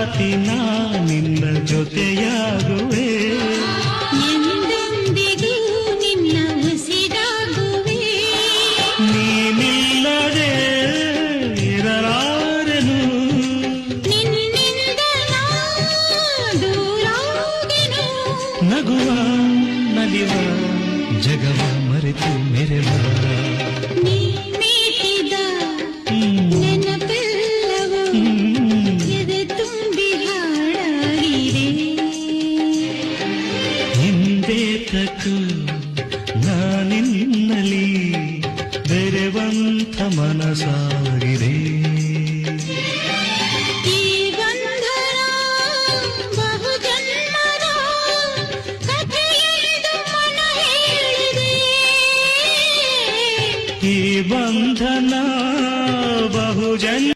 ರಾತಿ ನಾ ನಿನ್ನ ಜೊತೆಯಾಗುವೆ, ಎಂದೆಂದಿಗೂ ನಿನ್ನ ಉಸಿರಾಗುವೆ. ನೀನಿಲ್ಲದೆ ಇರಲಾರೆನು, ನಿನ್ನಿಂದ ನಾ ದೂರಾಗೆನು. ನಗುವ ನಲಿವ ಜಗವ ಮರೆತು ಮೆರೆವ, ನೀ ಮೀಟಿದ ನೆನಪೆಲ್ಲವೂ ಎದೆ ತುಂಬಿ ಹಾಡಾಗಿದೆ. ಹಿಂದೇತಕ್ಕೂ ನಾನಿನ್ನಲಿ ಬೆರೆವಂಥ ಮನಸಾಗಿದೆ. ಈ ಬಂಧನ ಬಹುಜನ್ಮದ ಕಥೆಯೆಂದು ಮನ ಹೇಳಿದೆ. ಈ ಬಂಧನ ಬಹುಜನ